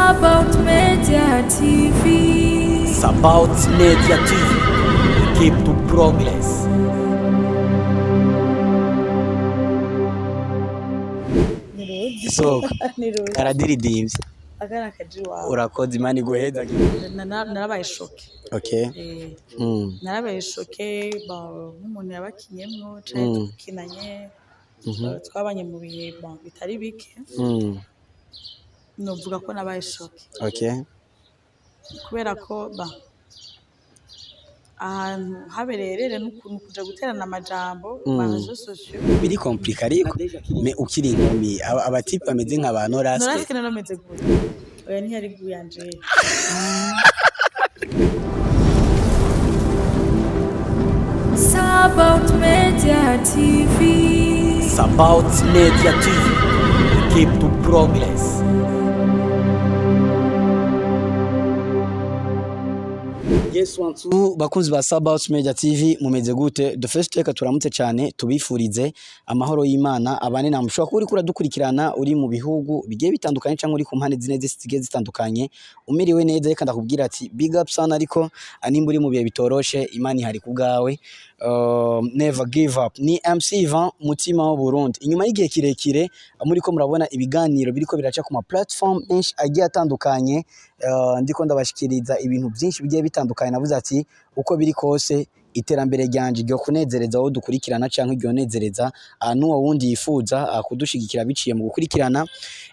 About Media TV. About Media TV. Keep to progress. So, karadiridimvye. Agana kajiwa. Urakoze Imana iguheza. Narabaye shoke. Okay. Narabaye shoke nk'umuntu yabakinyemwo cyane tukinanye. Twabanye mu bihe bitari bike. Novuga ko nabaye shoke. Okay. Kubera ko ahantu habererere n'ukuntu kuja guterana amajambo bazo social biri compliqué ariko me ukiri inkumi abatipe bameze nka NORASQUE no meze gute oya ntiyari guyanje About Media TV. About Media TV. Keep to progress. Yes, bakunzi ba About Media TV mumeze gute? The first take turamutse cyane tubifurize amahoro y'Imana abane na mushobora kuri kuradukurikirana uri mu bihugu bigiye bitandukanye cyangwa uri ku mpande zine zisigaye zitandukanye umiriwe neza reka ndakubwira ati big up sana ariko nimba uri mu bihe bitoroshe Imana ihari kubgawe. Never give up. Ni MC Ivan mutima wa Burundi. Inyuma y'igihe kirekire muri ko murabona ibiganiro biriko biraca ku ma platform menshi agiye atandukanye, ndiko ndabashikiriza ibintu byinshi bigiye bitandukanye navuze ati uko biri kose iterambere ryanje ryo kunezereza aho dukurikirana canke ryo nezereza n'uwo wundi yifuza kudushigikira biciye mu gukurikirana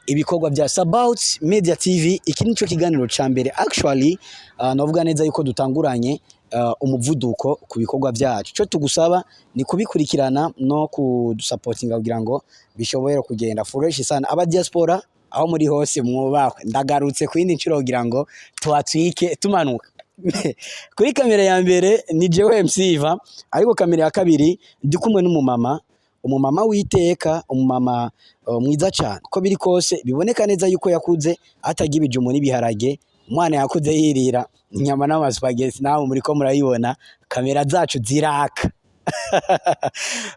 ibikorwa bya About Media TV. Iki nico kiganiro ca mbere actually navuga neza yuko dutanguranye umuvuduko ku bikorwa byacu. Cyo tugusaba ni kubikurikirana no kudusupportinga kugira ngo bishobore kugenda fresh sana. Aba diaspora aho muri hose mwubahwe, ndagarutse ku yindi ncuro kugira ngo twatwike tumanuka. Kuri kamera ya mbere ni jewe MC Iva, ariko kamera ya kabiri ndi kumwe umumama witeka, umumama mwiza cyane. Ko biri kose biboneka neza yuko yakuze atagira ibijumu n'ibiharage, umwana yakuze yirira inyama n'amaspaghetti, nawe muri ko murayibona kamera zacu ziraka.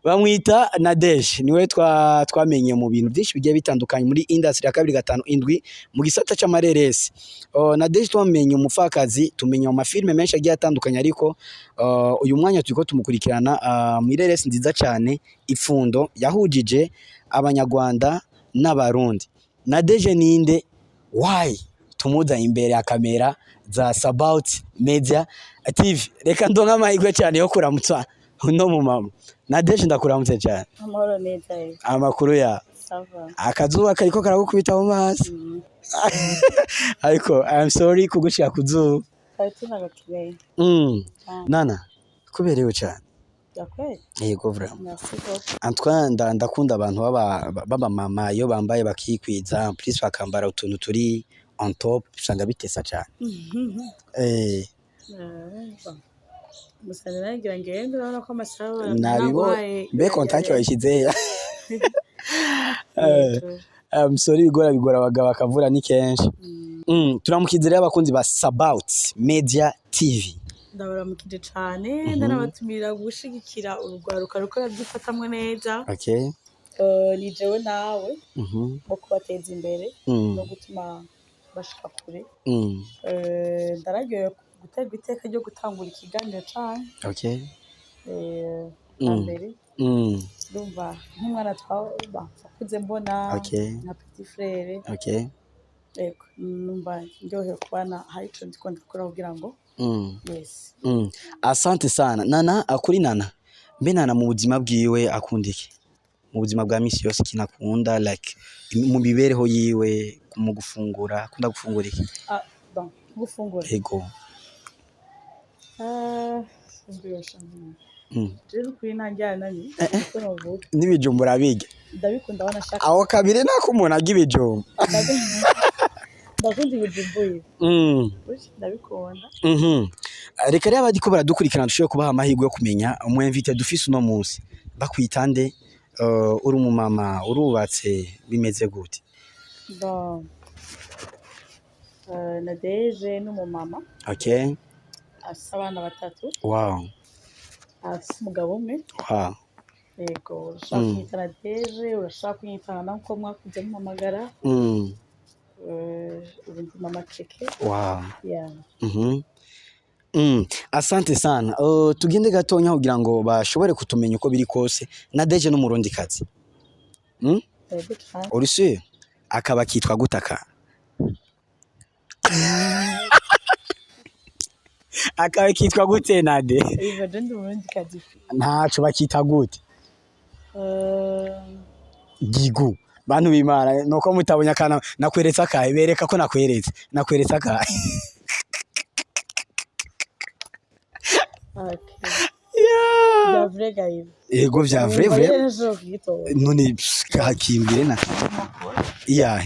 Bamwita Nadege, niwe twamenye mu bintu byinshi bigiye bitandukanye muri industry ya 257 mu gisata cy'amareresi. Nadege twamenye umufakazi, tumenye mu mafilme menshi agiye atandukanye, ariko uyu mwanya turiko tumukurikirana mu ireresi nziza cyane Ifundo yahujije abanyarwanda n'abarundi. Nadege ninde? Why tumuza imbere ya kamera za About Media TV? Reka ndonka amahirwe cyane yo kuramutsa uno mumama. Nadege ndakuramutse cyane. amahoro neza Amakuru ya sava akazuba kariko karagukubita mu maso. Ariko I'm sorry kugushika kuzuba. Katina gakire Nana kuberewe cyane. yakwe Yego vraiment. nasigo Antwa ndakunda abantu baba mama yo bambaye bakikwiza please bakambara utuntu turi on top usanga bitesa cyane. musana nagira ngende urabona ko amasaro Nabibo be contact wayishize. I'm sorry bigora abagabo bakavura ni kenshi. Turamukizira abakunzi ba About Media TV. ndabaramukije cyane ndanabatumira gushigikira urugwaruka rukora byifatamwe neza. Okay. Ni jewe nawe mu kubateza imbere no gutuma bashika kure. Ndararyoye guterwa iteka ryo gutangura ikiganiro cyane. Okay. Mbere ndumva nk'umwana twakuze mbona nka petit frère. Okay. Numva ndyohewe kubana hari ico ndiko ndakora kugira ngo yes. Asante sana. Nana akuri Nana. Mbe Nana mu buzima bwiwe akunda iki? Mu buzima bwa misi yose kinakunda like mu bibereho yiwe mu gufungura akunda gufungura iki? Bon, gufungura. Yego. Rero kuri nanjyana ni ko novuga. Nibijumbura bige. Ndabikunda wanashaka. Aho kabiri nako umuntu agibijumba. Ndakunda ibijumbuye. Ndabikunda. Reka rero abadiko baradukurikirana dushoboye kubaha amahirwe yo kumenya umu invite dufise uno munsi. Bakwitande uri umumama urubatse bimeze gute? Bon. Nadege n'umumama. Okay. Afise abana 3. Wow. Afise umugabo umwe. Wow. Yego, urashaka kunyita Nadege, urashaka kunyita nako mwakuze mumamagara. ubu ndi mama cheke. Wow. Yeah. Asante sana. Tugende gatonya kugira ngo bashobore kutumenya uko biri kose na Deje n'umurundi kazi. Uri sûr? Akaba kitwa gutaka. Akaba kitwa gute nade? Iva ndi umurundi kazi. Ntaco bakita gute? Gigu. Bantu bimana nuko mutabonye akana nakweretse akahe bereka ko nakweretse akahe. Okay. Yeah. Vya vrai gaïve. Ego vya vrai. None hakimbire na. Yeah.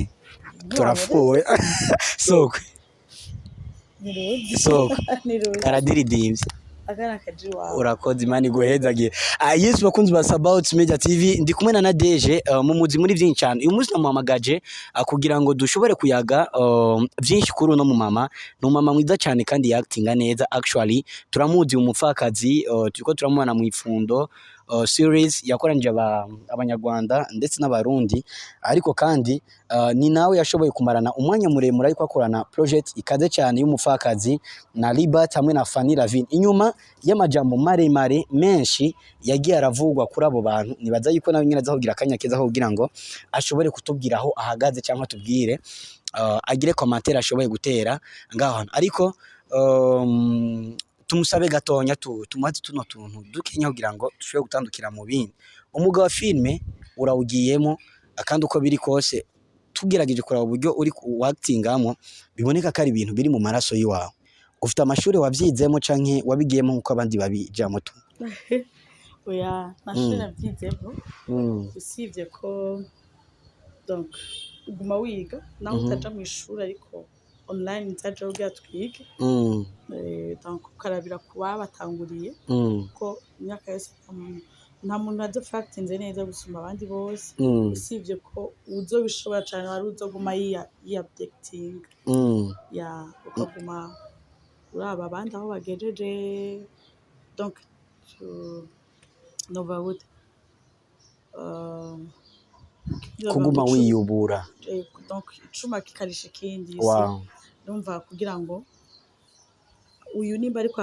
Turafuwe. Sokwe. Sokwe. Karadiridimvye. Akana kajiwa. Urakoze Imana iguhezagiye. Yes bakunzi ba About Media TV ndi kumwe na Deje mu muzi muri byinshi cyane. Uyu munsi namuhamagaje kugira ngo dushobore kuyaga byinshi kuri no mu mama. No mama mwiza cyane kandi actinga neza actually turamuzi umupfakazi turiko turamubona mu ifundo series yakoranije abanyarwanda ndetse n'abarundi ariko kandi ni nawe yashoboye kumarana umwanya muremure ariko akorana project ikaze cyane y'umupfakazi na Libat hamwe na Fanny Lavine inyuma y'amajambo maremare menshi yagiye aravugwa kuri abo bantu nibaza yuko nawe nyine azahugira akanya keza aho kugira ngo ashobore kutubwira aho ahagaze cyangwa tubwire agire commentaire ashoboye gutera ngaho ariko tumusabe gatonya tumaze tuno tuntu dukenya kugira ngo dushobore gutandukira mu bindi umugabo wa filme urawugiyemo akandi uko biri kose tugerageje kuraba uburyo uri actingamo biboneka ko ari ibintu biri mu maraso yiwawe ufite amashuri wabyizemo canke wabigiyemo nkuko abandi babijamo tu oya mashuri nabyizemo usibye ko donc uguma wiga naho utaja mu ishuri ariko online nzaje ubya twige donc ukarabira kuba batanguriye ko imyaka yose nta muntu adafactinze neza gusuma abandi bose usibye ko uzobishobora cyane wari uzoguma updating ya ukaguma uraba abandi aho bagejeje donc nova wood kuguma wiyubura donc icuma kikarisha ikindi wow. Numva kugira ngo uyu nimba ariko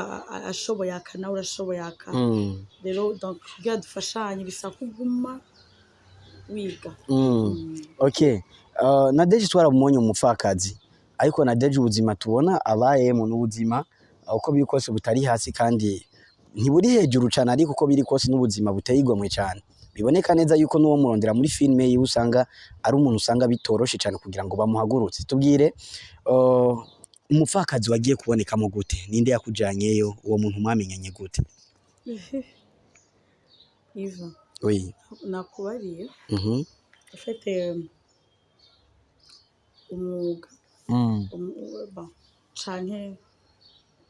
ashoboye akana urashoboye aka rero donc kugira dufashanye bisa kuguma wiga okay na Deje twaramumonye umupfakazi ariko na Deje ubuzima tubona abayemo n'ubuzima uko biri kose butari hasi kandi ntiburi hejuru cyane ariko uko biri kose n'ubuzima buteye igomwe cyane biboneka neza yuko nuwo murondera muri filme yi usanga ari umuntu usanga bitoroshe cyane kugira ngo bamuhagurutse tubwire umupfakazi wagiye kubonekamo gute ninde yakujanyeyo uwo muntu mwamenyanye gute Iva oui nakubariye ufite umwuga canke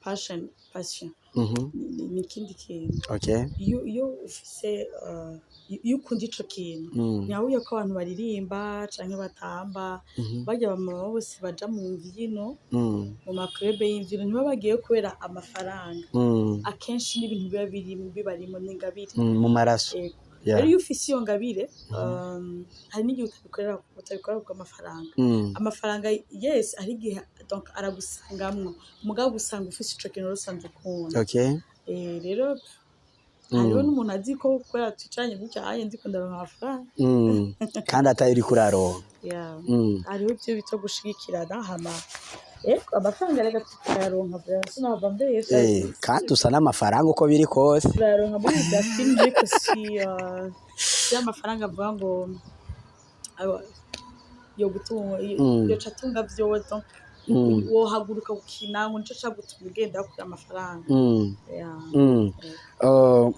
passion ni ikindi kintu okay iyo ufise iyo ukunda ico kintu nyahuye ko abantu baririmba canke batamba bajya bamama bose baja mu mvyino mu makrebe y'imvyino niba bagiye kubera amafaranga akenshi n'ibintu biba birimo n'ingabire mu maraso iyo ufise iyo ngabire hari n'igihe utabikora ku amafaranga yes ari igihe donc aragusangamwo mugabo gusanga ufise ico kintu rusanzwe ukunda okay rero hariho n'umuntu azi ko kubera twicanye gutya aye ndiko ndaronka amafaranga kandi atari kuraronka hariho ibyo bito gushigikirana hama amafaranga rega tukayaronka sinava mbere kandi usa n'amafaranga uko biri kose turayaronka muri za filime ariko si amafaranga avuga ngo yo gutunga yo catunga vyo donc wohaguruka gukina ngo nico cagutuma ugenda kuri amafaranga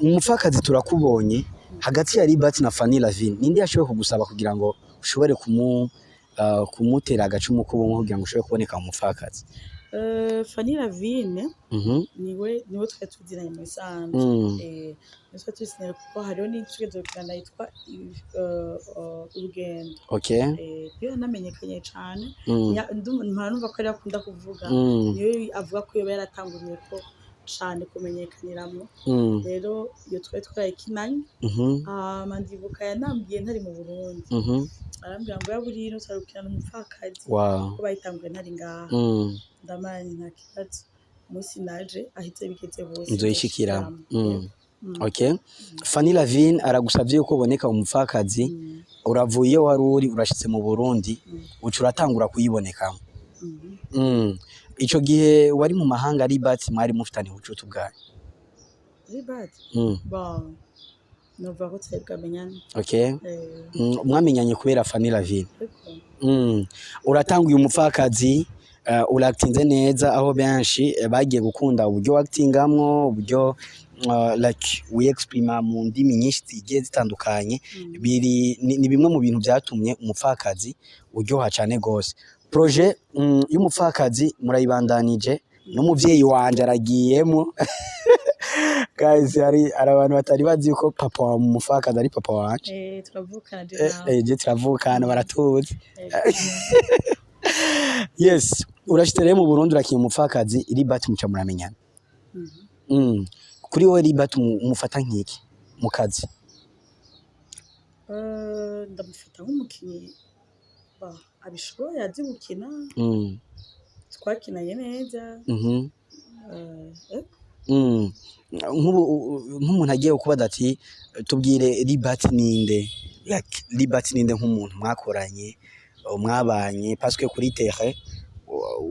umupfakazi turakubonye hagati ya Libat na Fanny Lavine ninde yashoboye kugusaba kugira ngo ushobore kumutera agacumu k'ubumwe kugira ngo ushobore kuboneka mu mupfakazi Fanny Lavine niwe twari tuziranye mu isanzwe niwe tuziranye kuko hariho n'inshuro zokana yitwa urugendo okay iyo namenyekanye cyane numva ko ari akunda kuvuga niyo avuga ko yoba yaratanguriye ko cane kumenyekaniramwo rero iyo twari twarayikinanye ndibuka yanambwiye ntari mu Burundi arambwira ngo yaburino tarukirana umupfakazi ko bayitanguye ntari ngaha ndamanye nta kibazo umunsi naje ahitse bigeze hose nzoyishikira okay. Fanny Lavine aragusavye yuko uboneka umupfakazi uravuye wari uri urashitse mu Burundi ucu uratangura kuyiboneka ico gihe wari mu mahanga Libat mwari mufitanye ubucuti bwawe Libat bon nova ko twebwamenyana okay mwamenyanye kubera Fanny Lavine uratanguye umupfakazi uratinze neza aho benshi bagiye gukunda uburyo actingamwo uburyo like we exprime mu ndimi nyinshi zigiye zitandukanye ni bimwe mu bintu byatumye umupfakazi uryoha cyane gose projet y'umupfakazi murayibandanije n'umuvyeyi wanje aragiyemo guys ari abantu batari bazi yuko papa wa umupfakazi ari papa wanje turavukana turavukana baratuzi yes urashitse mu Burundi urakiye umupfakazi Libat muca muramenyana kuri wowe Libat umufata nk'iki mu kazi ndamufata nk'umukinyi abishoboye azi gukina twakinanye neza nk'umuntu agiye kubaza ati tubwire Libat ninde Libat ninde nk'umuntu mwakoranye mwabanye parce que kuri terre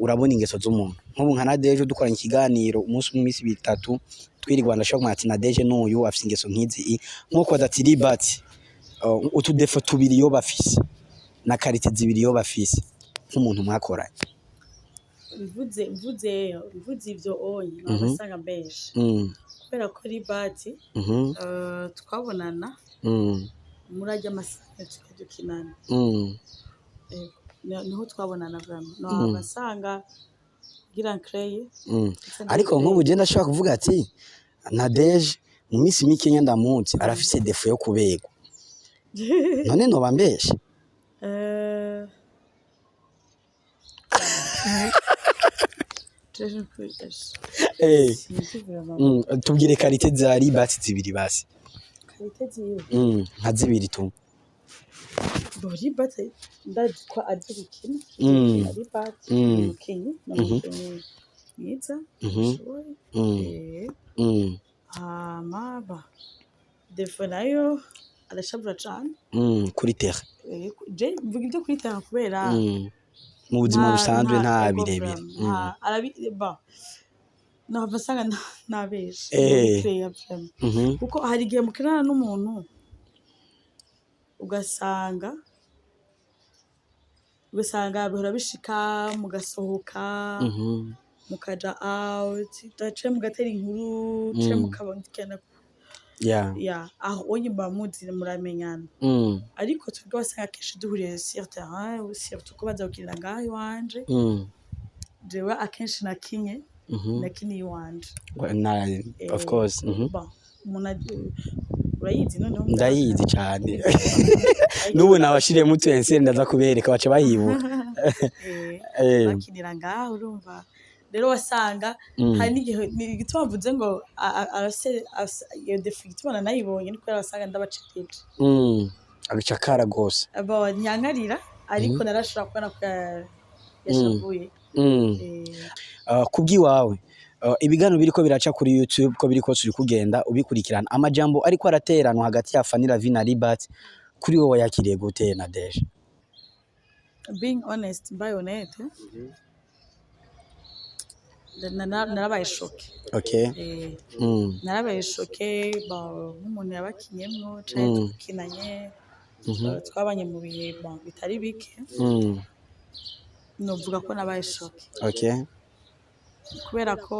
urabona ingeso z'umuntu nk'ubu nka Nadeje dukoranye ikiganiro umunsi mu minsi bitatu twirigwana shaka ati Nadeje n'uyu afite ingeso nk'izi nk'uko ati Libat utu defo tubiri yo bafise na karite zibiri yo bafise nk'umuntu mwakoranye mvuze ivyo onye nabasanga benshi kubera ko Libat twabonana murajya amasaha tukadukinana niho twabonana vraiment no abasanga gira creye ariko nk'ubu je ndashaka kuvuga ati Nadeje mu minsi mikenya ndamunsi arafise defo yo kubegwa none no bambeshe tubwire karite za Libat zibiri basi karite ziwe nka zibiri tu Libat ndadukwa azi gukina Libat umukinyi vyiza hama defo nayo arashabura cane kuri terre je mvuga ibyo kuri terre kubera mu buzima busanzwe nta birebire no basanga nabeshe kuko hari igihe mukirana n'umuntu ugasanga bihora bishika mugasohoka mukaja out dace mugatera inkuru ce mukabandikana aho onye bamuzi muramenyana ariko twebwe basanga akenshi duhuriye sur terrain surtout ko baza gukina ngaho iwanje jewe akenshi nakinye iwanje of course urayizi noneho ndayizi cyane n'ubu nabashiriye mu tuense ndaza kubereka bace bahibuka bakinira ngaho urumva rero wasanga hari n'igihe igituma mvuze ngo iyo defi gituma nayibonye niko wasanga ndabacekeje agacakara gose nyankarira ariko narashobora kubona ko yashavuye kubwiwawe ibiganiro biriko biraca kuri YouTube ko biriko turi kugenda ubikurikirana amajambo ariko arateranwa hagati ya Fanny Lavine na Libat kuri wowe yakiriye gute Nadeje being honest by honnête narabaye shoke narabaye shoke nk'umuntu yabakinyemwo cyane tukinanye twabanye mu bihe bitari bike novuga ko nabaye shoke kubera ko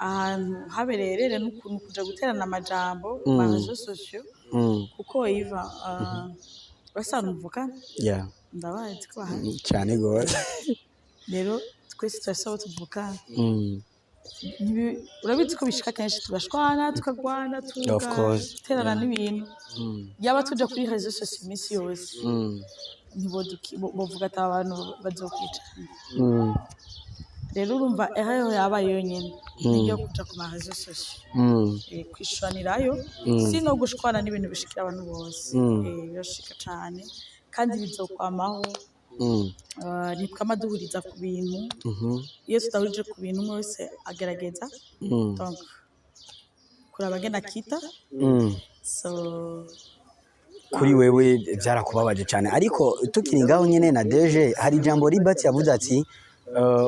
ahantu habereye rero n'ukuntu kuja guterana amajambo mu réseaux sociaux kuko iva basana umuvuka ndabazi ko bahari cyane gose rero twese turasaba tuvuka urabizi ko bishika kenshi tugashwana tukagwana tugaterana n'ibintu yaba tuja kuri réseaux sociaux iminsi yose bovuga ati abantu bazokwicana rero urumva aho yaba yonyene niyo kuja ku marezo sosio kwishwanirayo si no gushwana n'ibintu bishikira abantu bose birashika cane kandi bizokwamaho ntitwama duhuriza ku bintu iyo tudahurije ku bintu umwe wese agerageza donc kurabagena kita so kuri wewe byarakubabaje cyane ariko tukiri ngaho nyene na deje hari ijambo Libat yavuze ati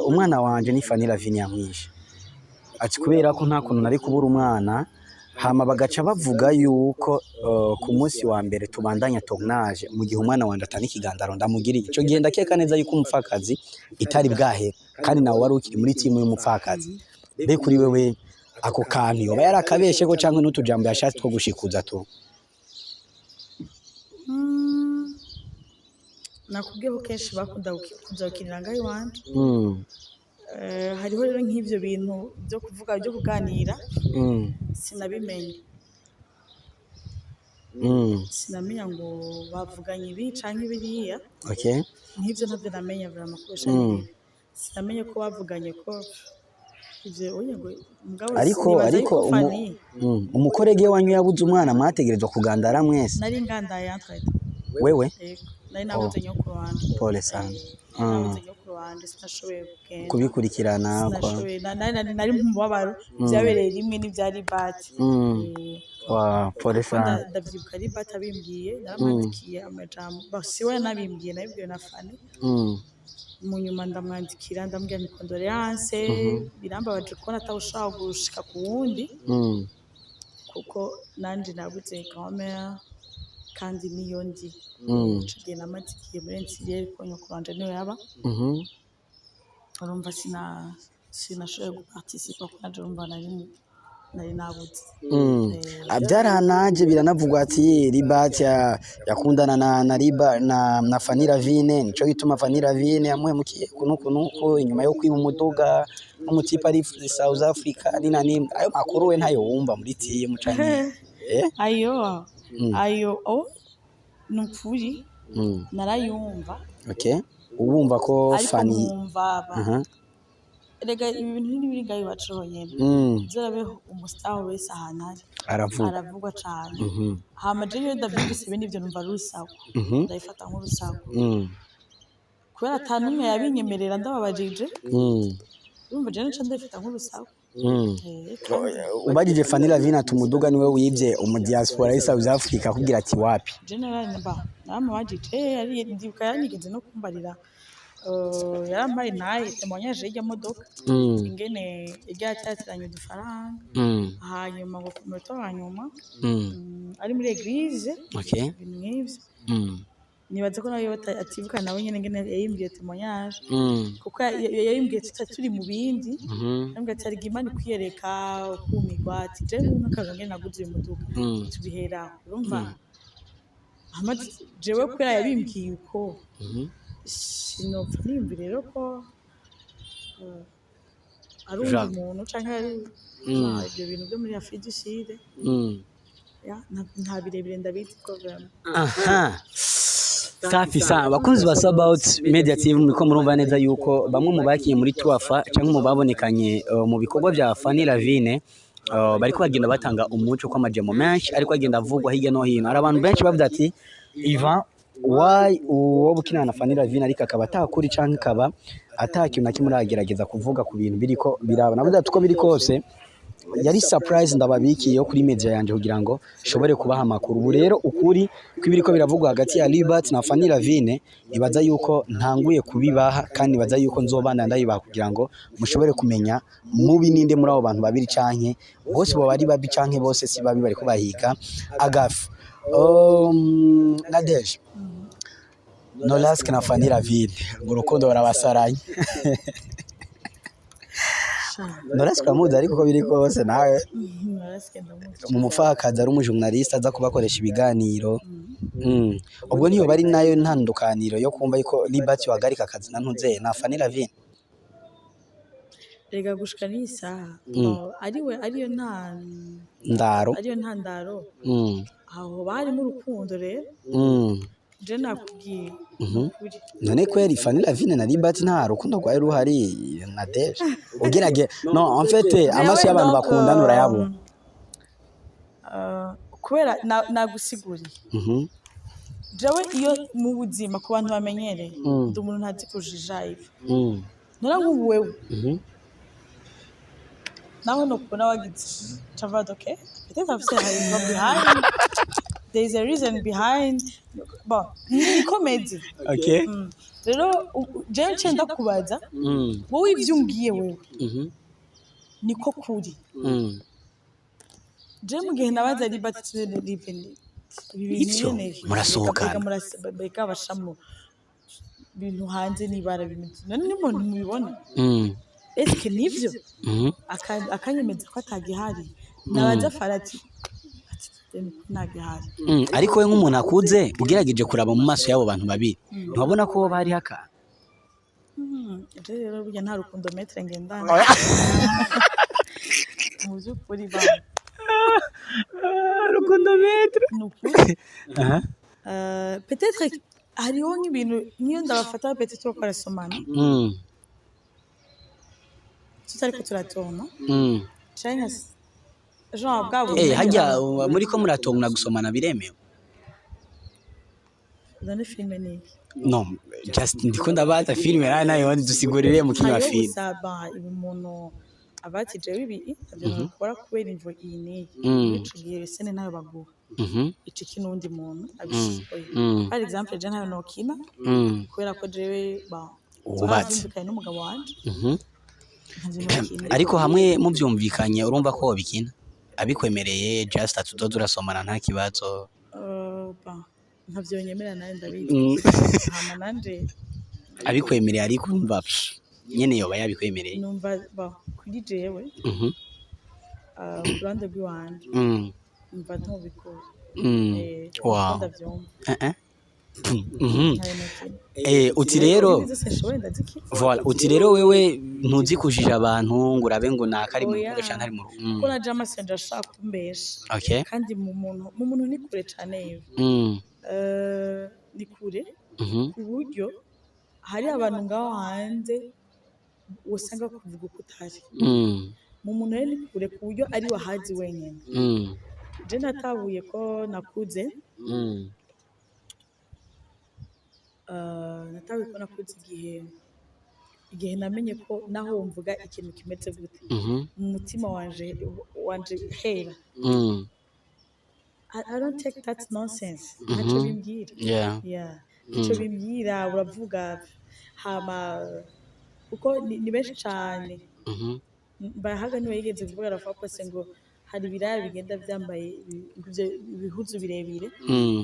umwana wanje ni Fanny Lavine yamwishe ati kubera ko nta kuntu nari kubura umwana hama bagaca bavuga yuko ku munsi wa mbere tubandanya tournage mu gihe umwana wanje atani kigandaro ndamugiriye ico gihe ndakeka neza yuko umupfakazi itari bwahera kandi nawe wari ukiri muri timu y'umupfakazi be kuri wewe ako kantu yoba yarakabeshe ko cyangwa n'utujambo yashatse two gushikuza tu nakubwiye ko kenshi bakunda kuzakinira ngaho iwanje hariho rero nk'ibyo bintu byo kuvuga byo kuganira sinabimenye sinamenya ngo bavuganye ibi canke biriya nk'ibyo ntabyo namenya biramakosha sinamenye ko bavuganye ko ivyo oye ngo mugabo ariko umukorege wanyu yabuze umwana mwategerezwa kugandara mwese nari ngandaye yantwaye wewe nari nabuze nyokuru wanje pole sana nabuze nyokuru wanje sinashoboye kugenda kubikurikirana kwa nari mu mubabaro byabereye rimwe n'ivyari bati wa pole sana ndavyibuka ari bati abimbwiye naramwandikiye amajambo basiwe nabimbwiye nabibwiwe na Fanny mu nyuma ndamwandikira ndambwira ni condoléance birambabaje kubona atawushaka gushika ku wundi kuko nanje nabuze kamera kandi niyo ndi cigiye namatikiye muri NCL ko nyokuranje niyo yaba urumva sinashoboye guparticipa ko naje urumva nari nabuze byaranaje biranavugwa ati Libat yakundana na Fanny Lavine nico gituma Fanny Lavine yamuhemukiye kunuko inyuma yo kwiba umuduga n'umutipa ari South Africa ari nani ayo makuru we ntayo wumva muri tiye mucanye ayo nukuri narayumva ubumva ko Fanny erega ibi bintu n'ibiri ngayo baconyene zarabeho umustar wese ahantu aravugwa cyane hama je yo ndavyumvise ibindi byo numva rusaku ndayifata nk'urusaku kubera atanumwe yabinyemerera ndababajije urumva je nca ndayifata nk'urusaku ubajije Fanny Lavine atumuduga niwe wibye umudiaspora ya South Africa kugira ati wapi general namba namubajije ari ndibuka yanigeze no kumbarira yarambaye naye témoignage y'ijya modoka ingene iryatatanye udufaranga hanyuma ngo ku munota wa nyuma ari muri eglise ibintu nk'ivyo nibaza ko nawe atibuka nawe nyene ngene yayimbwiye témoignage kuko yayimbwiye turi mu bindi nambwiye ati ariko Imana kwiyereka kumigwa ati je nk'akaga ngene naguze uyu muduga tubihera urumva amaze jewe kwera yabimbwiye uko sinopfa nimba rero ko ari umuntu canke ari ibyo bintu byo muri Afrique du Sud nta birebire ndabizi ko safi sana bakunzi ba Sabaut Media TV muriko murumva neza yuko bamwe mu bakiye muri Twafa canke mu babonekanye mu bikorwa bya Fanny Lavine bariko bagenda batanga umuco kwa majemo menshi ariko agenda avugwa hirya no hino hari abantu benshi bavuga ati Ivan why uwo bukina na Fanny Lavine ariko akaba atakuri canke akaba atakintu na kimwe agerageza kuvuga ku bintu biriko biraba navuga tuko biri kose yari surprise ndababikiye yo kuri media yanje kugira ngo shobore kubaha makuru ubu rero ukuri kwibiriko biravugwa hagati ya Libat na Fanny Lavine nibaza yuko ntanguye kubibaha kandi nibaza yuko nzobana ndayibaha kugira ngo mushobore kumenya mubi ninde muri abo bantu babiri canke bose bo bari babi canke bose si babi bariko bahiga agafu Nadesh NORASQUE na Fanny Lavine urukundo barabasaranye NORASQUE amuzi ariko ko biri kose nawe mu mupfakazi ari umujournaliste aza kubakoresha ibiganiro ubwo niyo bari nayo ntandukaniro yo kumva yuko Libat wagarika akazi na ntuze na Fanny Lavine rega gushika n'isaha ariyo ntandaro aho bari mu rukundo rero je nakubwiye none kweri Fanny Lavine na Libati nta rukundo rwawe ruhari na Deje ugerage no en fait amaso y'abantu bakundana urayabona kubera nagusiguriye jewe iyo mu buzima ku bantu bamenyereye ndi umuntu ntazi kujijayiva nora nk'ubu wewe naho nokubona wagize chavado okay peut-être afise hari behind there is a reason behind bon ni comedy okay rero jewe ncenda kubaza wowe ivyo umbwiye wewe niko kuri jewe mu gihe nabaza Libati Livini ivyo murasohokana bariko bashamwo ibintu hanze n'ibara bimeze none n'umuntu mubibona eske nivyo akanyemeza ko atagihari nabaza farati ntagihari ariko we nk'umuntu akuze ugerageje kuraba mu maso y'abo bantu babiri ntubona ko bari haka rero burya nta rukundo metre ngendana mu by'ukuri ba rukundo metre peut-être hariho nk'ibintu niyo ndabafata peut-être ko barasomana tutariko turatona China Jean bwabo hajya muri ko muratona gusomana biremewe none filme ni no just ndiko ndabaza filme nayo dusigurire mu kinywa filme usaba umuntu abatije bibi avyo bakora kubera imvo iyi ni ico sene nayo baguha ico kinundi muntu abishoboye par exemple je nayo nokina kubera ko jewe ba ubatse n'umugabo wanje ariko hamwe muvyumvikanye urumva ko bikina abikwemereye just atudodo urasomana nta kibazo ntavyonyemera nayo ndabizi hama nanje abikwemereye ariko urumva nyene yoba yabikwemereye numva kuri jewe urande bw'iwanje numva ntobikora wow uti rero voilà uti rero wewe ntuzi kujija abantu ngo urabe ngo nakari mu rugo cyane ari mu rugo ko naje amasenge ashaka kumbesha okay kandi mu muntu ni kure cyane yewe ni kure ku buryo hari abantu ngaho hanze usanga kuvuga ko utari mu muntu ni kure ku buryo ari wahazi wenyine je natabuye ko nakuze natawe ko nakuze igihe namenye ko naho mvuga ikintu kimeze gute mu mutima wanje hera I don't take that nonsense nacho bimbwira nacho bimbwira uravuga hama uko ni benshi cyane bahaga niwe yigeze kuvuga arafa ko se ngo hari ibiraya bigenda byambaye ibihuzu birebire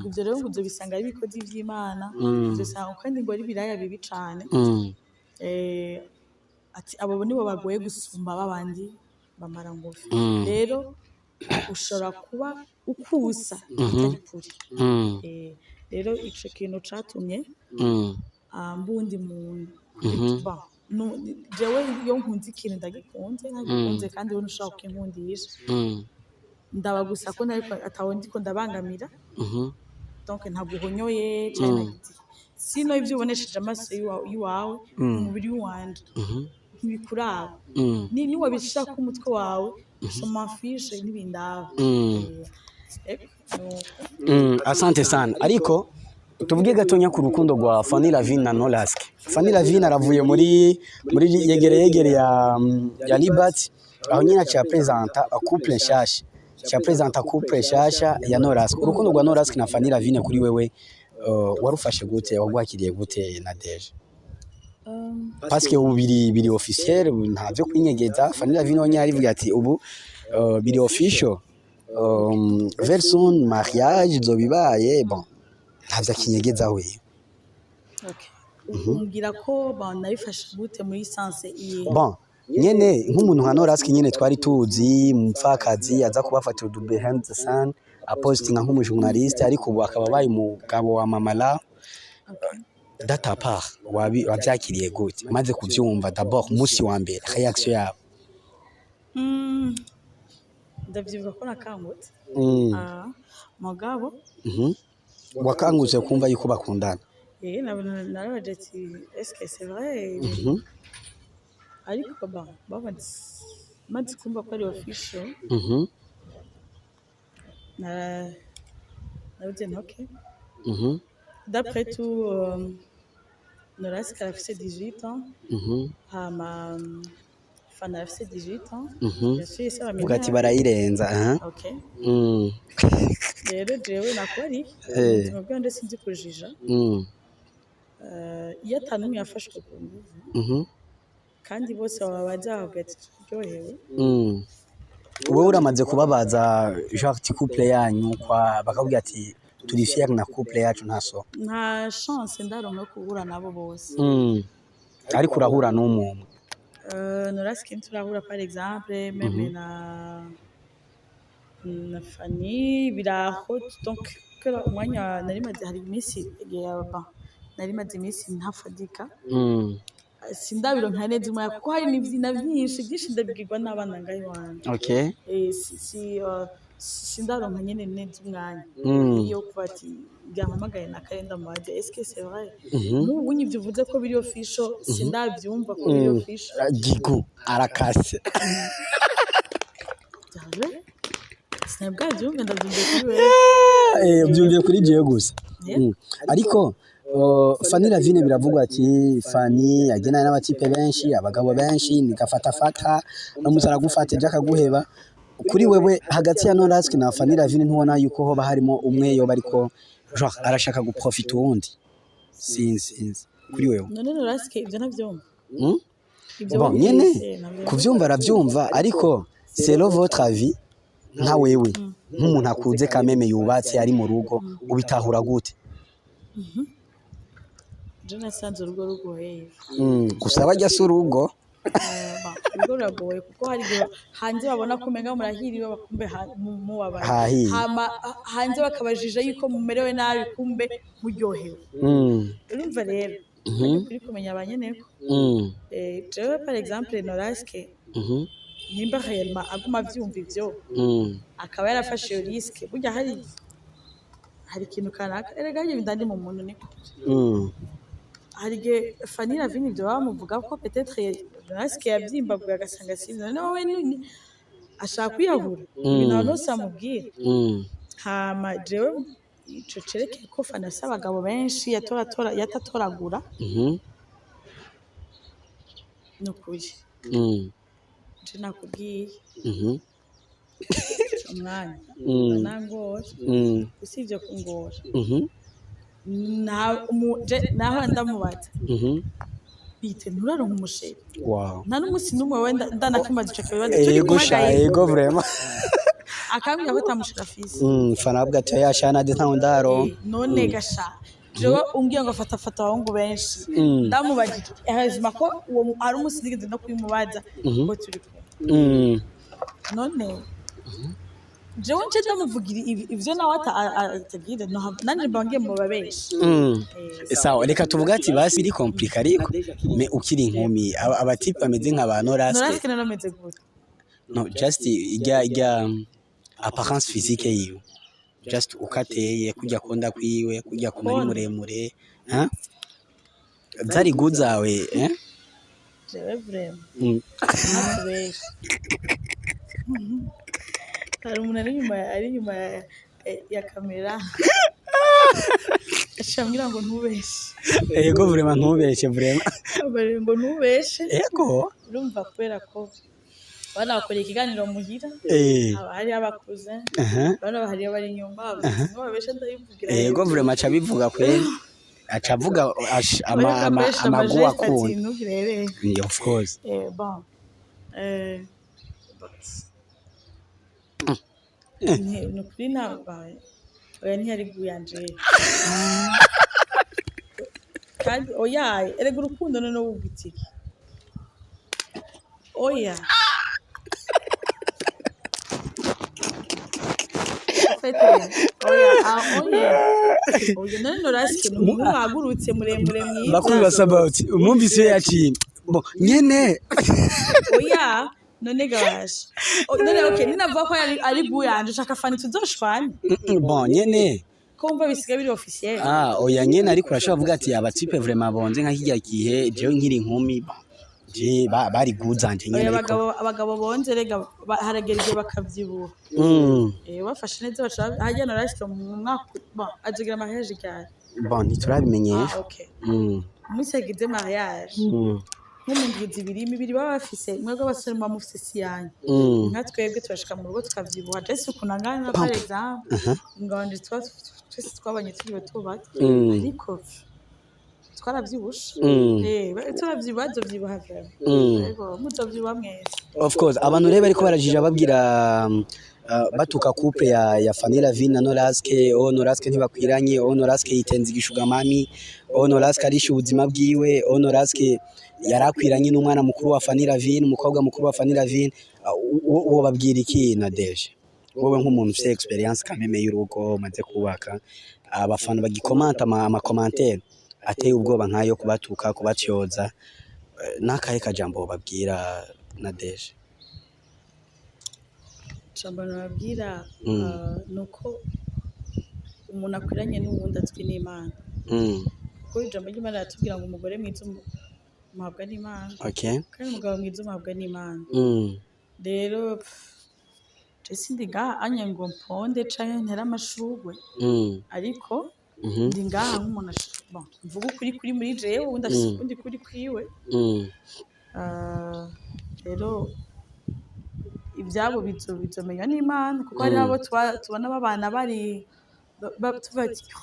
ibyo rero ngo bisanga ari ibikozi by'Imana bisanga kandi ngo ari ibiraya bibi cyane ati abo nibo bagoye gusumba babandi bamara ngufi rero ushobora kuba ukusa atari kuri rero ico kintu catumye mbundi muntu jewe iyo nkunze ikintu ndagikunze ntagikunze kandi we ntushobora kukinkundisha ndaba gusa ko atawe ndiko ndabangamira donc ntabwo uhonyoye cyane sino ibyo ubonesheje amaso y'iwawe umubiri wanje ntibikuraba ni wabishaka ku mutwe wawe soma fiche n'ibindaba asante sana ariko tuvuge gatonya ku rukundo rwa Fanny Lavine na NORASQUE. Fanny Lavine aravuye muri yegere ya Libati aho nyina cya presenta couple nshasha ya NORASQUE. Urukundo rwa NORASQUE na Fanny Lavine kuri wewe warufashe gute wagwakiriye gute na Deje parce que ubu biri officiel ntavyo kwinyegeza Fanny Lavine onye arivuga ati ubu biri official very soon mariage zobibaye bon ntavyo kinyegeza we umbwira ko banabifasha gute muri sense iye bon nyene nk'umuntu nka NORASQUE nyene twari tuzi mupfakazi aza kubafatira du behind the sun apostinga nk'umujournaliste ariko ubu akaba bayi mugabo wa mamala data part wabyakiriye gute maze kuvyumva d'abord musi wa mbere reaction yabo ndavyibuka ko nakangutse mugabo wakangutse kumva yuko bakundana narabaje ati est-ce que c'est vrai ariko maze kumva ko ari official nabuze ntoke d'après tout NORASQUE afise 18 ans hama Fanny afise 18 ans vuga ati barayirenza okay rero jewe nakori ubwo ndetse sinzi kujija iyo atanumwe yafashwe ku nguvu kandi bose baba bajahabwa ati turyohewe wowe uramaze kubabaza genre couple yanyu kwa bakabwira ati turi fier na couple yacu ntaso nta chance ndaronka kuhura nabo bose ariko urahura n'umuntu NORASQUE turahura par exemple même na Fanny biraho donc que umwanya nari maze hari iminsi nari maze iminsi ntafadika sindabironka neza umwanya kuko hari n'ivina byinshi ndabigirwa n'abana ngaho iwanje okay sindaronka nyene neza umwanya iyo kuba ati byampamagaye na kalenda mubaje est-ce que c'est vrai n'ubu nyivyo uvuze ko biri official sindabyumva ko biri official gigu arakase sinabwa byumva ndabyumviye kuri wewe byumviye kuri jewe gusa ariko Fanny Lavine biravugwa ati Fanny agena n'abatipe benshi abagabo benshi nikafatafata no musara gufata je akaguheba kuri wewe hagati ya NORASQUE na Fanny Lavine ntubona yuko hoba harimo umwe yoba ariko genre arashaka guprofita uwundi sinzi kuri wewe none NORASQUE ibyo navyumva ibyo nyene kuvyumva aravyumva ariko c'est votre avis nka wewe nk'umuntu akuze kameme yubatse ari mu rugo ubitahura gute je nasanze urugo rugoye gusa bajya se urugo urugo ruragoye kuko hari igihe hanze babona ko umenga murahiriwe bakumbe mubabara hanze bakabajija yuko mumerewe nabi kumbe muryohewe urumva rero kuri kumenya abanyeneko jewe par exemple NORASQUE nimba réellement aguma vyumva ivyo akaba yarafashe iyo risque burya hari ikintu kanaka erega njye bindandi mu muntu niko hari igihe Fanny Lavine ibyo bamuvuga ko peut-être NORASQUE yabyimbaguye agasanga sinzi nawe ashaka kwiyahura ibintu nose amubwira hama jewe ico cereke ko Fanny afise abagabo benshi yatatoragura nukuri je nakubwiye umwanya nangora usibye kungora naho ndamubaza bite nturaronka umusheri nta n'umunsi n'umwe wenda ndanakimaze ico kibazo yego vraiment akambwira ko atamushira afise Fanny avuga ati yashana de ntaho ndaro none gasha jewe umbwiye ngo fata abahungu benshi ndamubagije hezima ko uwo ari umunsi nigeze no kwimubaza ko turi kumwe none jewe nje ndamuvugira ivyo nawe atagira nanje mbangiye mu babeshi sawa reka tuvuga ati basi iri compliqué ariko me ukiri inkumi abatipe bameze nka ba NORASQUE narameze gute no just ijya apparence physique yiwe just ukateye kujya konda kwiwe kujya kumari muremure zari good zawe jewe vraiment natubeshe hari umuntu ari inyuma ya kamera ashambira ngo ntubeshe yego vraiment ntubeshe vraiment ngo ntubeshe yego urumva kubera ko bana bakora ikiganiro muhira hari abakuze bana bahari bari inyuma babeshe ndayivugira yego vraiment aca bivuga kweli aca avuga amaguwa ko of course bon nukuri nabaye oya ntiyari guyanje kandi oya erega urukundo none wubwitiki oya oya none NORASQUE n'umuntu wagurutse muremure mwiza bakumva about umwumvise yaciye bo nyene oya none gabasha none okay ninavuga ko ari buyanje ushaka Fanny tuzoshwane bon nyene kumva bisigaye biri officiel. Oya nyene ariko urashobora kuvuga ati abatipe vraiment bonze nka kirya gihe jewe nkiri inkumi je bari guzanje nyene ariko abagabo bonze rega haragera igihe bakavyibuha. Bafashe neza bashaka hajya NORASQUE mu mwaka azogira mariage cyane. Ntiturabimenyesha. Umunsi yagize mariage nk'umuntu zibiri baba bafise mwebwe abasore muba mufise siyanye nka twebwe turashika mu rugo tukavyibuha jese ukunangana par exemple ngandi twese twabanye turi bato bato ariko twaravyibusha turavyibuha vyibuha vyane yego muzovyibuha mwese. Of course abantu rero bariko barajija babwira batuka couple ya Fanny Lavine na NORASQUE. NORASQUE ntibakwiranye, NORASQUE yitenze igishugamami, NORASQUE arisha ubuzima bwiwe, NORASQUE yarakwiranye n'umwana mukuru wa Fanny Lavine, umukobwa mukuru wa Fanny Lavine. Uwo babwira iki na Deje? Wowe nk'umuntu ufite experience kameme y'urugo maze kubaka, abafana bagikomanta ama commentaire ateye ubwoba nkayo kubatuka kubatyoza, nakahe kajambo babwira na Deje? Jambo nababwira nuko umuntu akwiranye n'uwundi atwi n'Imana. Kuko ijambo ry'Imana ratubwira ngo umugore mwiza muhabwa n'Imana. Kandi umugabo mwiza muhabwa n'Imana. Rero sindi ngaha anye ngo mponde canke ntera amashurwe ariko ndi ngaha nk'umuntu mvuga ukuri kuri muri jewe uwundi afise ukundi kuri kwiwe. Rero ibyabo bizomenya n'Imana kuko hari abo tubona babana bari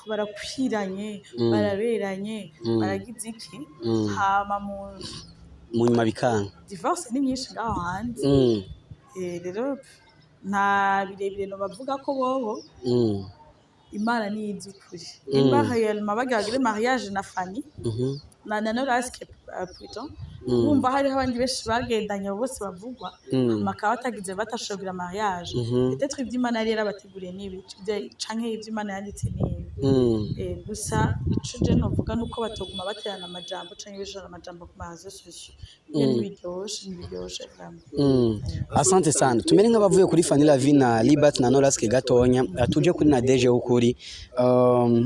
barakwiranye baraberanye baragize iki hama mu nyuma bikanga divorce ni nyinshi ngaho hanze. Rero nta birebire no bavuga ko bobo Imana ni izukuri. Nimba réellement bagagire mariage na Fanny na NORASQUE plutôt bumva hariho abandi benshi bagendanye bose bavugwa makaba batagize batashogira mariage peut-être ivy'Imana yari yarabateguriye n'ibi canke ivy'Imana yanditse n'ibi. Gusa ico je novuga nuko batoguma baterana amajambo canke bishana amajambo ku mazo social ntibiryoshe vraiment. Asante sana. Tumere nk'abavuye kuri Fanny Lavine na Libat na NORASQUE gatonya tuje kuri na Deje ukuri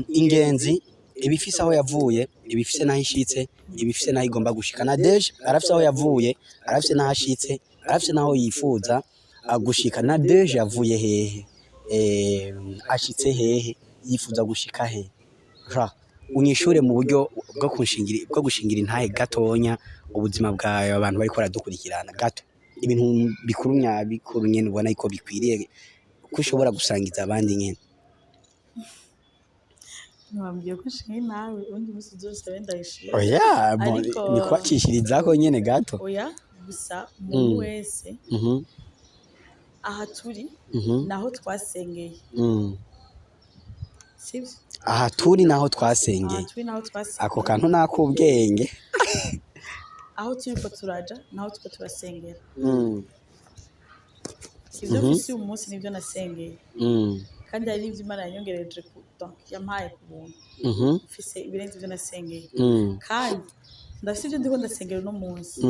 ingenzi ibifise aho yavuye, ibifise naho ishitse, ibifise naho igomba gushika. Na Deje arafise aho yavuye, arafise naho ashitse, arafise naho yifuza gushika. Na Deje yavuye hehe, ashitse hehe, yifuza gushika hehe? Unyishure mu buryo bwo gushingira intahe gatonya ubuzima bwawe abantu bariko baradukurikirana gato, ibintu bikuru nyene ubona yuko bikwiriye ko ushobora gusangiza abandi nyene. Nababwiye ko nshinga nawe undi musi zose wenda yishira. Oya ni kwakishirizako nyene gato. Oya gusa umuntu wese aha turi naho twasengeye. Sivyo? Aha turi naho twasengeye. Ako kantu nakubwenge. Aho turi ko turaja naho tuko turasengera. Ivyo bisi umunsi nivyo nasengeye. Kandi hari n'ivyo Imana yanyongereje donc yampaye ku buntu. Mfise ibirenze ivyo nasengeye. Kandi ndafise ivyo ndiko ndasengera no munsi.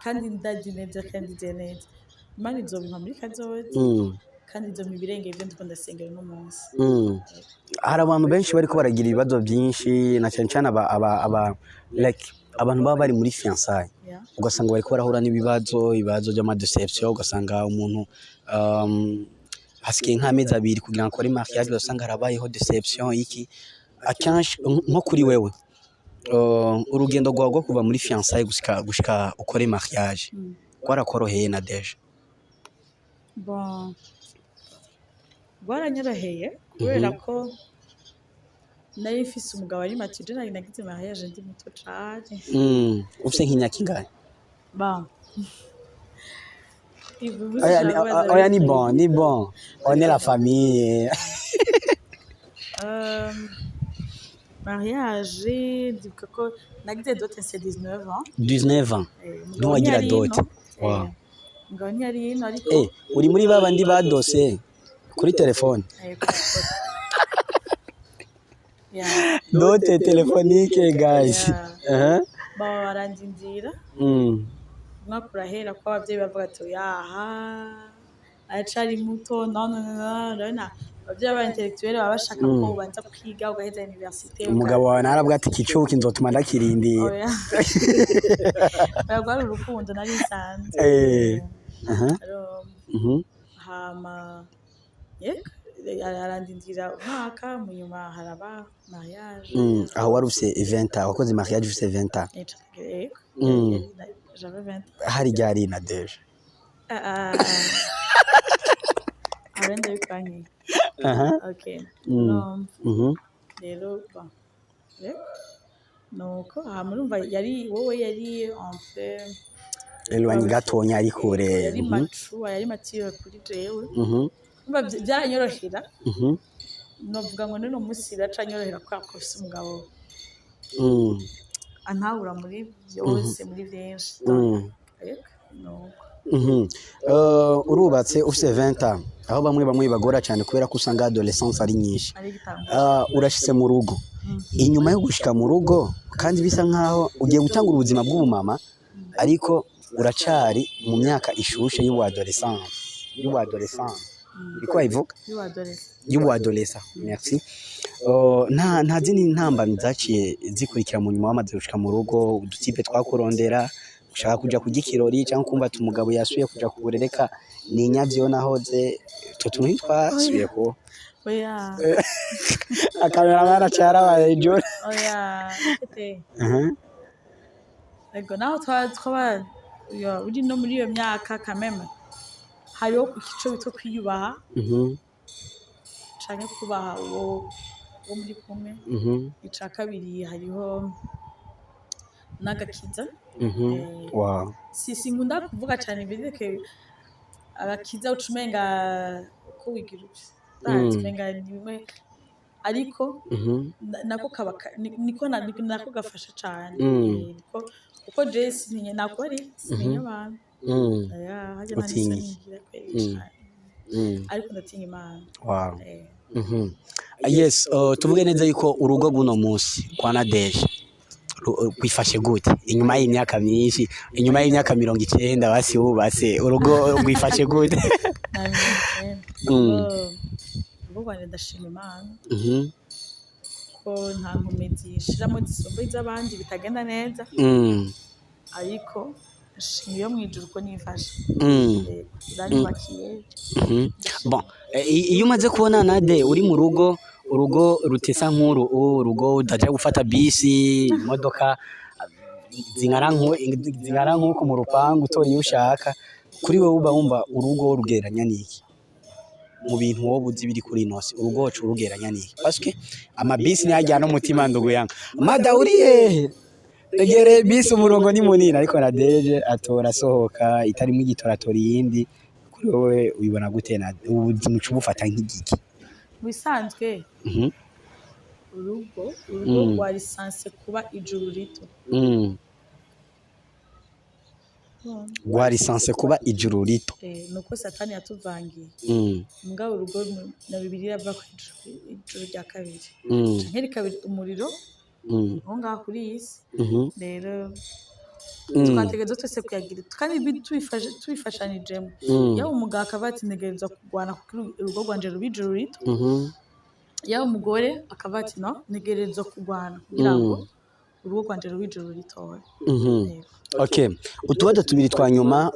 Kandi ndazi neza kandi nzi neza Imana izobimpa muri kazoza. Kandi izo mibirenge ivyo ndiko ndasengera no munsi. Hari abantu benshi bariko baragira ibibazo byinshi na cyane cyane abantu baba bari muri fiançailles ugasanga bariko barahura n'ibibazo by'ama deception, ugasanga umuntu hasigaye nk'amezi 2 kugira ngo akore mariage, ugasanga harabayeho deception iki. Akenshi nko kuri wewe urugendo rwawe rwo kuva muri fiançailles gushika ukore mariage kwarakoroheye na Deje? Bon baranyoroheye kubera ko nari mfise umugabo ari matije nari nagize mariage ndi muto cane. Ufise nk'imyaka ingahe? Bon oya ni bon on est la famille. Mariage ndibuka ko nagize dote c'est 19 ans. 19 ans no wagira dote? Wow. Ngo ni ari ino ariko uri muri babandi badose kuri telefone. Dote telefonique guys. Barandindira umwaka urahera ko abavyeyi bavuga ati yaha acari muto none Abavyeyi intellectuel baba bashaka ko ubanza kwiga ugaheza université. Umugabo wawe narabwa ati kicuki nzotuma ndakirindiye. Oya. Bayagwara urukundo nari nsanze. Hama arandindira umwaka mu nyuma haraba mariage. Aho wari ufise 20 ans wakoze mariage ufise 20 ans. J'avais 20 ans. Hari ryari na deje. Arenda yukanyi. Okay. Rero ba. Nuko hamurumva yari wowe yari en fait Elwani gatonya ari kure. Yari mature, yari mature kuri jewe. Umva byanyorohera. Novuga ngo none umusira canyorohera kwa kose umugabo. Antahura muri byose muri byinshi. Urubatse ufite 20 ans aho bamwe bagora cyane kubera ko usanga adolescence ari nyinshi. Urashitse mu rugo inyuma yo gushika mu rugo kandi bisa nkaho ugiye gutanga ubuzima bw'ubumama ariko uracari mu myaka ishushe y'ubuadolescence biko ivuga y'ubuadolescence. Merci. Nta zindi ntambamyi zaciye zikurikira mu nyuma wamaze gushika mu rugo udutipe twakurondera ushaka kuja kugira ikirori cyangwa kumva ati umugabo yasuye kuja kuburereka ni inyavyo nahoze tuntu ntitwasuye ko oya akamera baracara baje oya ego naho twaba uri no muri iyo myaka kameme hariho ku kico bito kwiyubaha canke kubaha uwo muri kumwe. Ica kabiri hariho n'agakiza. Wow. Sinkunda kuvuga cyane bizeke agakiza ucumenga ko wigira umenga nimwe ariko nako kaba niko gafasha cyane. Kuko Jesse nako ari sinya abantu. Haje nanigira kweli. Ariko ndatinya Imana. Wow. Yes, tuvuge neza yuko urugo guno munsi kwa Nadeje kwifashe gute inyuma y'imyaka myinshi inyuma y'imyaka 90 basi ubase urugo rwifashe gute? Urugo ndashima Imana ko nta nkomezi shiramo disombo iz'abandi bitagenda neza ariko iyo mwijuru ko nifashe bakiye. Bon, iyo umaze kubona Nade uri mu urugo rutesa nkuru urugo udaja gufata bisi imodoka zingara nkuko mu rupangu utori ushaka kuri wewe uba wumva urugo rugeranya niki mu bintu wowe uzi biri kuri inosi urugo wacu rugeranya niki parce que amabisi ni ajyana umutima ndugu yanga mada uriye tegere bisi umurongo ni munini ariko Nadeje atora sohoka itari mu gitoratori yindi kuri wowe ubibona gute na ubuzima bufata nk'igiki bisanzwe urugo rwa lisanse kuba ijuru rito rwa lisanse kuba ijuru rito nuko satani yatuvangiye mbwa urugo na Bibiliya avuga ko ijuru rya kabiri nkeri kabiri umuriro aho ngaho kuri iyi si rero twategereza twese kuyagira kandi tubifashanijemo yaba umugabo akaba atinegereza kurwana kuko urugo rwanje ruba ijuru rito yaba umugore akaba ati no negereza kurwana kugira ngo urugo rwanje ruba ijuru ritoya. Okay, utubazo tubiri twa nyuma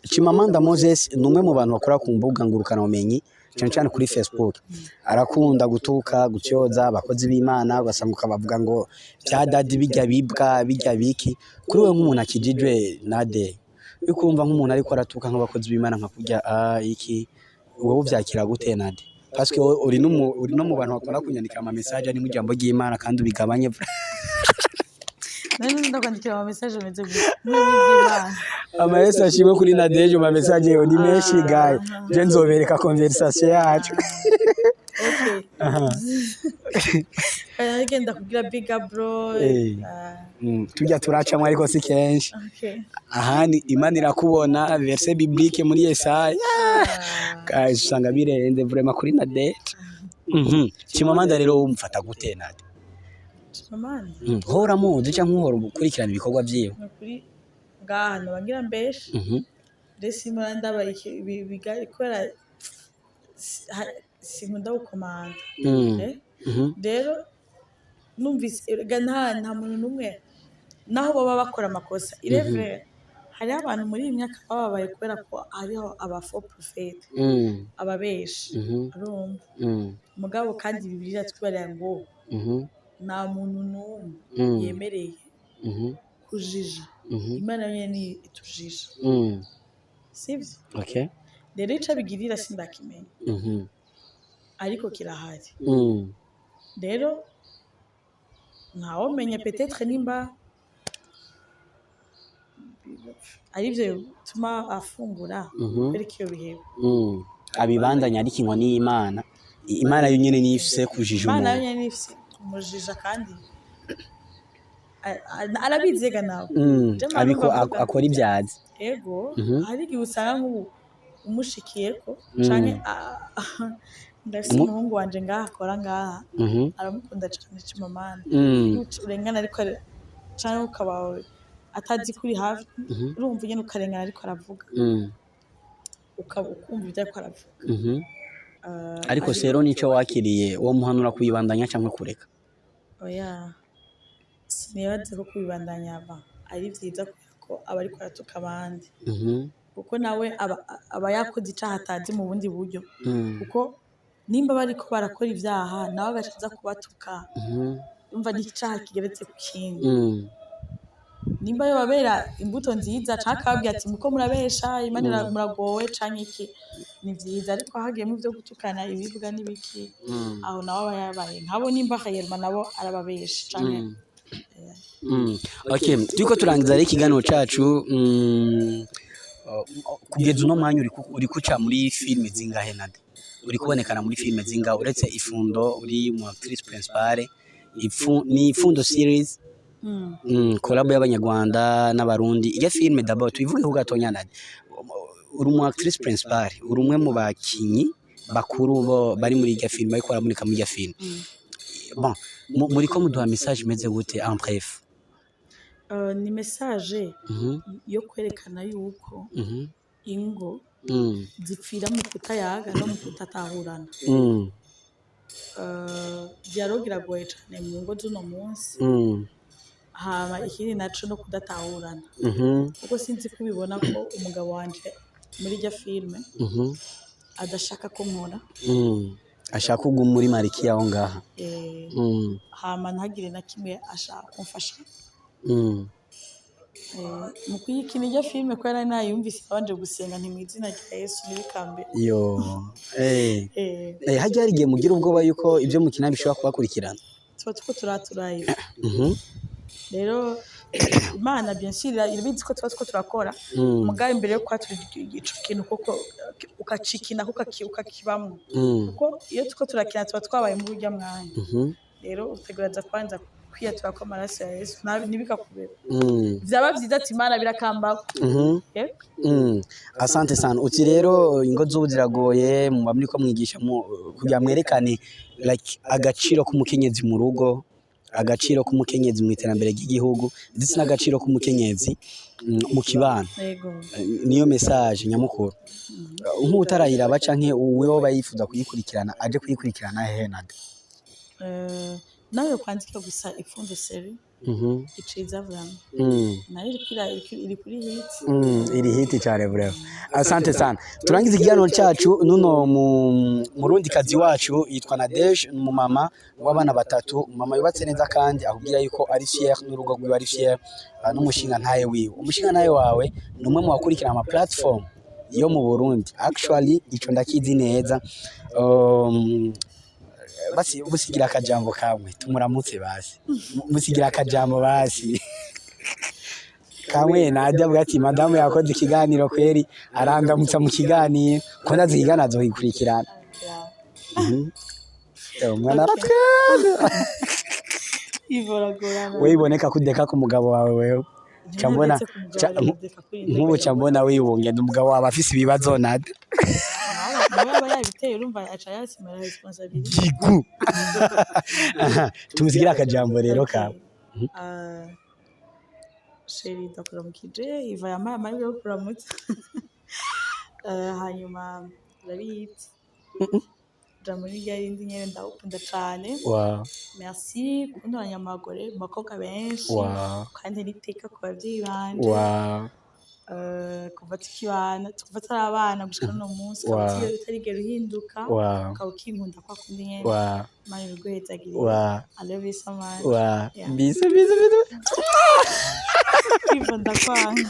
Chimamanda Moses numwe mu bantu bakora ku mbuga ngurukana umenyi cyane kuri Facebook arakunda gutuka gutyoza abakozi b'Imana ugasanga ukabavuga ngo bya dadi bijya bibwa bijya biki kuri we nk'umuntu akijijwe Nade ukumva nk'umuntu ariko aratuka nk'abakozi b'Imana nka kurya iki wowe uvyakira gute Nade parce que uri no mu bantu bakora kunyandika ama message ari mu jambo ry'Imana kandi ubigabanye nani ndakwandikira ama message meze by'Imana amahese ashimwe kuri Nadeje ama message yo ni menshi guy je nzobereka conversation yacu. Okay agenda kugira big bro tujya turacamwe ariko si kenshi ahandi Imana irakubona verset biblique muri Yesaya guys usanga birende vraiment kuri Nadeje. Chimamanda rero umfata gute Nade Chimamanda hora muzi cyangwa uhora ukurikirana ibikorwa byiwe kuri ngahano bagira mbeshe ndetse muranda bayike bigari kora sinkunda gukomanda rero numvise nta muntu n'umwe naho baba bakora amakosa irevre hariho abantu muri iyi myaka bababaye kubera ko hariho abafo profete ababeshi urumva mugabo kandi bibiliya twibarira ngo nta muntu n'umwe yemereye kujija imana yonyene itujija sivyo okay rero ico bigirira sindakimenya ariko kirahari rero ntawo menye peut-être nimba arivyo tuma afungura ariko iyo biheba abibandanya ariko inkwa n'Imana Imana yonyene nifise kujija umuntu Imana yonyene nifise kumujija kandi arabizega nawe abiko akora ibyazi ego hari igihe usanga nk'ubu umushikiyeko canke ndafise umuhungu wanje ngaha akora ngaha aramukunda cane cimamana urengana ariko canke ukabawe atazi kuri hafi urumva nyene ukarengana ariko aravuga ukumva ivyo ariko aravuga ariko sero nico wakiriye uwo muhanura kuyibandanya canke kureka oya sinibaze ko kubibandanya ari vyiza ko aba ariko aratuka abandi kuko nawe aba yakoze icaha atazi mu bundi buryo kuko nimba bariko barakora ivyaha nawe agacaza kubatuka umva n'icaha kigeretse ku kindi nimba yo babera imbuto nziza canke akababwira ati muko murabesha Imana muragowe canke iki ni vyiza ariko hagiyemo ivyo gutukana ibibwa n'ibiki aho nawe aba yabaye nkabo nimba akayerma nabo arababesha canke okay turiko turangiza rero ikiganiro cacu kugeza uno mwanya uri kuca muri filime zingahe nade uri kubonekana muri filime zingahe uretse ifundo uri mu actrice principale ni ifundo series collab y'abanyarwanda n'abarundi iyo filime d'abord tuivuge ko gatonya nade uri mu actrice principale uri umwe mu bakinyi bakuru bo bari muri iyo filime ariko araboneka muri iyo filime bon muri ko muduha message imeze gute en bref ni message yo kwerekana yuko ingo zipfira mu kutayaga no mu kutatahurana dialogue iragoye cane mu ngo z'uno munsi haba ikindi naco no kudatahurana kuko sinzi kubibona ko umugabo wanje muri iryo filime adashaka ko nkora ashaka kuguma muri marikiya aho ngaha hama ntagire na kimwe ashaka kumfasha mu kuyikina iryo filime ko yari nayumvise abanje gusenga nti mu izina rya Yesu n'ibikambe yo hajya hari igihe mugira ubwoba yuko ibyo mukina bishobora kubakurikirana tuba tuko turaturaye rero Imana bien sûr irabizi ko tuba tuko turakora mugabe imbere yo kwatura ico kintu koko ukacikina ukakibamwo kuko iyo tuko turakina tuba twabaye mu burya mwanya rero uteguraza kwanza kwiyatura ko amaraso ya Yesu nibikakubera vyaba vyiza ati Imana birakambako asante sana uti rero ingo z'ubu ziragoye mu bamwe ko mwigisha kugira mwerekane like agaciro k'umukenyezi mu rugo agaciro k'umukenyezi mu iterambere ry'igihugu ndetse n'agaciro k'umukenyezi mu kibano niyo message nyamukuru nk'utarayiraba canke uwo bayifuza kuyikurikirana aje kuyikurikirana hehe nade nawe kwandika gusa ifundo seri iciza vraiment nayo iri kuri hit iri hit cyane vraiment asante sana turangiza ikiganiro cyacu nuno murundi kazi wacu yitwa Nadege mu mama w'abana batatu mama yubatse neza kandi akubwira yuko ari fier n'urugo rwiwe ari fier n'umushinga ntaye wiwe umushinga ntaye wawe numwe mu bakurikira ama platform yo mu Burundi actually ico ndakizi neza basi musigira akajambo kamwe tumuramutse basi musigira akajambo basi kamwe najya avuga ati madamu yakoze ikiganiro kweri arandamutsa mu kiganiro ko ndazigana azoyikurikirana umwana aratwara wewe iboneka kudeka ku mugabo wawe wewe cyambona nk'ubu cyambona wibunge umugabo wawe afise ibibazo nade gigu tumusigira akajambo rero kawe sheri ndakuramukije iva yamaye amahirwe yo kuramutsa hanyuma urabiyita kuja muri rya rindi nyene ndawukunda cane. Wow. Merci kuntoranya mu bagore, mu bakobwa benshi. Wow. Kandi n'iteka ku bavyeyi banje. Wow. Kuva tukibana kuva turi abana gushika no munsi Wow. ukaba utarigera uhinduka. Wow. Ukaba ukinkunda kwa kundi nyene. Wow. Imana ibiguhezagire. Wow. I love you so much. Wow. Yeah. Bize. Kwivunda kwanga.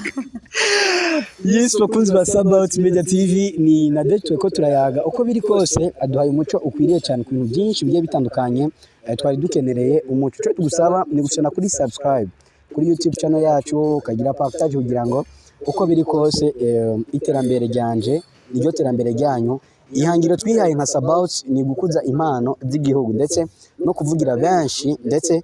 Yes, bakunzi ba Sabaut Media TV ni Nadege ko turayaga uko biri kose aduhaye umuco ukwiriye cyane ku bintu byinshi bigiye bitandukanye twari dukenereye umuco cyo tugusaba ni gusana kuri subscribe kuri YouTube channel yacu ukagira partage kugira ngo uko biri kose iterambere ryanje niryo terambere ryanyu ihangiro twihaye nka Sabaut ni gukuza impano z'igihugu ndetse no kuvugira benshi ndetse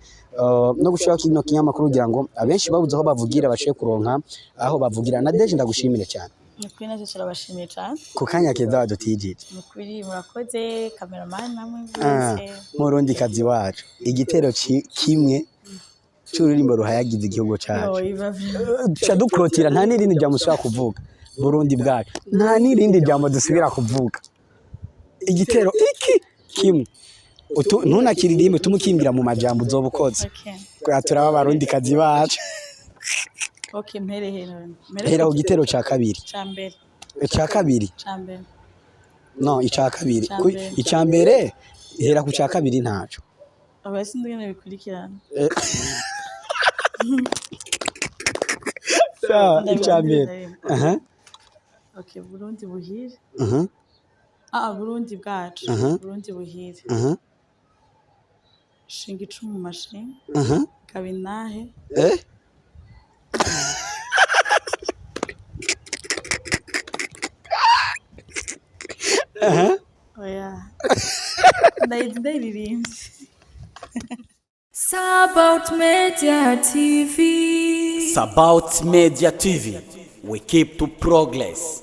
no gushaka kino kinyamakuru kugira ngo abenshi babuze aho bavugira bashe kuronka aho bavugira. Nadege ndagushimire cyane. Nukuri nacyo turabashimiye cyane. Ku kanya keza wadutijije. Nukuri murakoze cameraman namwe mwese. Murundi kazi wacu. Igitero kimwe cy'ururimbo ruhayagiza igihugu cyacu. Cha dukrotira nta nirindi jambo ushaka kuvuga. Burundi bwacu. Nta nirindi jambo dusubira kuvuga. Igitero iki kimwe. Ntunakiririmbe tumukimbira mu majambo uzobukoze. Okay. Turaba abarundi kazi bacu. Okay, mpere Hera ku gitero ca kabiri. Cambere. Ca kabiri. Cambere. No, ica kabiri. Ica mbere hera ku ca kabiri ntaco. Abasi ndugene bikurikirana. Ica mbere. Okay, Burundi buhire. Burundi bwacu. Burundi buhire. Shinga icumu mu mashinga. Kabinahe. Oya. Ndayiririmba. Sabaut Media TV. Sabaut Media TV. We keep to progress.